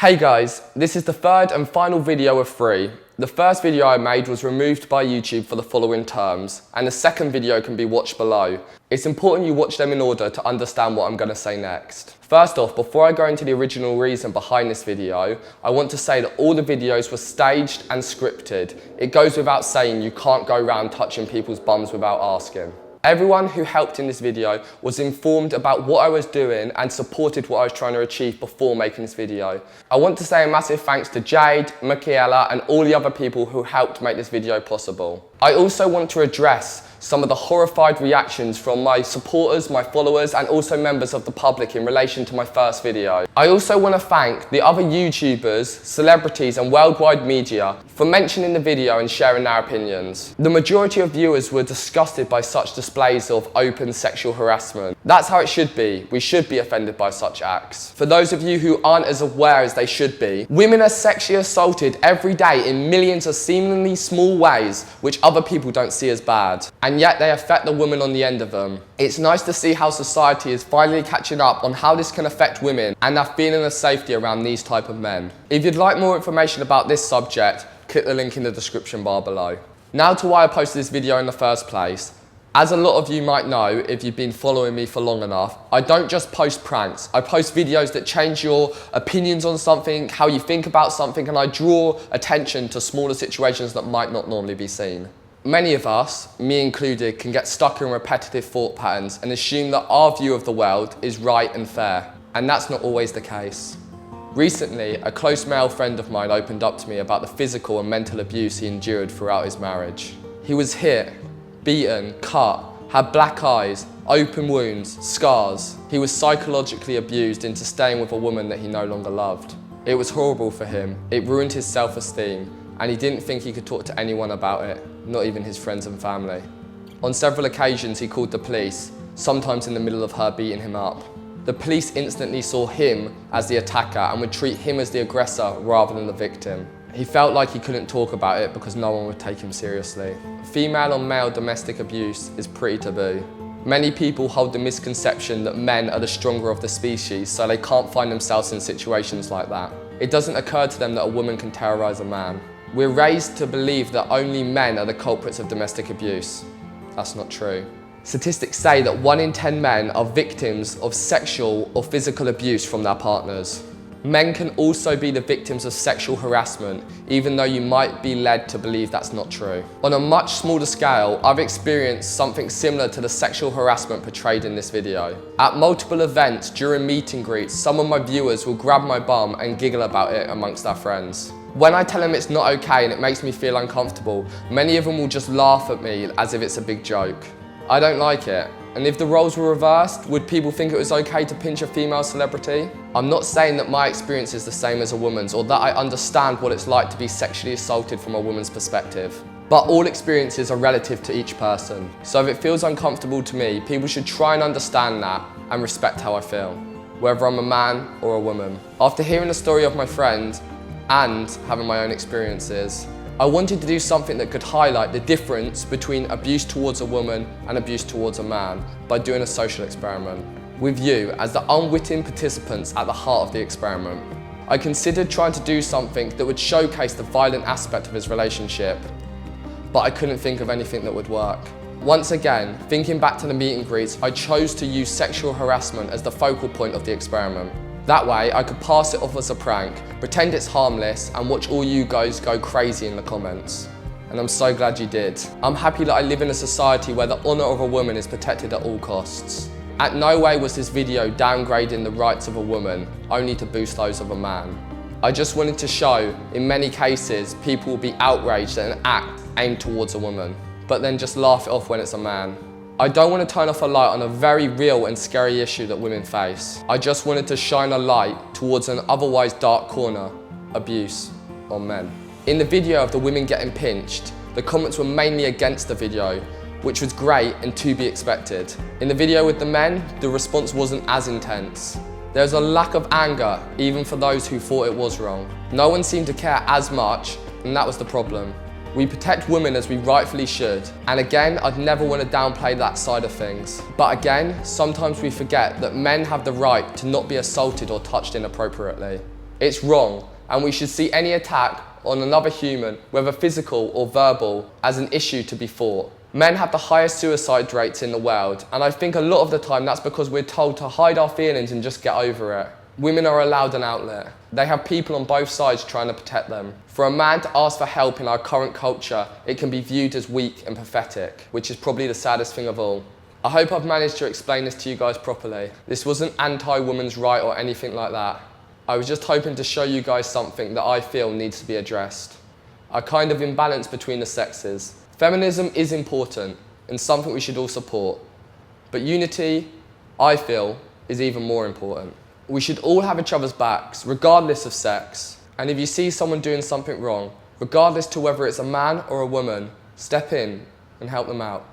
Hey guys, this is the third and final video of 3. The first video I made was removed by YouTube for the following terms, and the second video can be watched below. It's important you watch them in order to understand what I'm going to say next. First off, before I go into the original reason behind this video, I want to say that all the videos were staged and scripted. It goes without saying you can't go around touching people's bums without asking. Everyone who helped in this video was informed about what I was doing and supported what I was trying to achieve before making this video. I want to say a massive thanks to Jade, Michaela and all the other people who helped make this video possible. I also want to address some of the horrified reactions from my supporters, my followers and also members of the public in relation to my first video. I also want to thank the other YouTubers, celebrities and worldwide media for mentioning the video and sharing their opinions. The majority of viewers were disgusted by such displays of open sexual harassment. That's how it should be. We should be offended by such acts. For those of you who aren't as aware as they should be, women are sexually assaulted every day in millions of seemingly small ways which other people don't see as bad. And yet they affect the woman on the end of them. It's nice to see how society is finally catching up on how this can affect women and their feeling of safety around these type of men. If you'd like more information about this subject, click the link in the description bar below. Now to why I posted this video in the first place. As a lot of you might know, if you've been following me for long enough, I don't just post pranks. I post videos that change your opinions on something, how you think about something, and I draw attention to smaller situations that might not normally be seen. Many of us, me included, can get stuck in repetitive thought patterns and assume that our view of the world is right and fair, and that's not always the case. Recently, a close male friend of mine opened up to me about the physical and mental abuse he endured throughout his marriage. He was hit, beaten, cut, had black eyes, open wounds, scars. He was psychologically abused into staying with a woman that he no longer loved. It was horrible for him. It ruined his self-esteem, and he didn't think he could talk to anyone about it, not even his friends and family. On several occasions he called the police, sometimes in the middle of her beating him up. The police instantly saw him as the attacker and would treat him as the aggressor rather than the victim. He felt like he couldn't talk about it because no one would take him seriously. Female on male domestic abuse is pretty taboo. Many people hold the misconception that men are the stronger of the species, so they can't find themselves in situations like that. It doesn't occur to them that a woman can terrorise a man. We're raised to believe that only men are the culprits of domestic abuse. That's not true. Statistics say that 1 in 10 men are victims of sexual or physical abuse from their partners. Men can also be the victims of sexual harassment, even though you might be led to believe that's not true. On a much smaller scale, I've experienced something similar to the sexual harassment portrayed in this video. At multiple events during meet and greets, some of my viewers will grab my bum and giggle about it amongst their friends. When I tell them it's not okay and it makes me feel uncomfortable, many of them will just laugh at me as if it's a big joke. I don't like it. And if the roles were reversed, would people think it was okay to pinch a female celebrity? I'm not saying that my experience is the same as a woman's or that I understand what it's like to be sexually assaulted from a woman's perspective. But all experiences are relative to each person. So if it feels uncomfortable to me, people should try and understand that and respect how I feel, whether I'm a man or a woman. After hearing the story of my friend and having my own experiences, I wanted to do something that could highlight the difference between abuse towards a woman and abuse towards a man by doing a social experiment with you as the unwitting participants at the heart of the experiment. I considered trying to do something that would showcase the violent aspect of his relationship, but I couldn't think of anything that would work. Once again, thinking back to the meet and greets, I chose to use sexual harassment as the focal point of the experiment. That way, I could pass it off as a prank, pretend it's harmless, and watch all you guys go crazy in the comments. And I'm so glad you did. I'm happy that I live in a society where the honour of a woman is protected at all costs. At no way was this video downgrading the rights of a woman, only to boost those of a man. I just wanted to show, in many cases, people will be outraged at an act aimed towards a woman, but then just laugh it off when it's a man. I don't want to turn off a light on a very real and scary issue that women face. I just wanted to shine a light towards an otherwise dark corner, abuse on men. In the video of the women getting pinched, the comments were mainly against the video, which was great and to be expected. In the video with the men, the response wasn't as intense. There was a lack of anger, even for those who thought it was wrong. No one seemed to care as much, and that was the problem. We protect women as we rightfully should. And again, I'd never want to downplay that side of things. But again, sometimes we forget that men have the right to not be assaulted or touched inappropriately. It's wrong, and we should see any attack on another human, whether physical or verbal, as an issue to be fought. Men have the highest suicide rates in the world, and I think a lot of the time that's because we're told to hide our feelings and just get over it. Women are allowed an outlet. They have people on both sides trying to protect them. For a man to ask for help in our current culture, it can be viewed as weak and pathetic, which is probably the saddest thing of all. I hope I've managed to explain this to you guys properly. This wasn't anti-women's right or anything like that. I was just hoping to show you guys something that I feel needs to be addressed. A kind of imbalance between the sexes. Feminism is important and something we should all support. But unity, I feel, is even more important. We should all have each other's backs, regardless of sex. And if you see someone doing something wrong, regardless to whether it's a man or a woman, step in and help them out.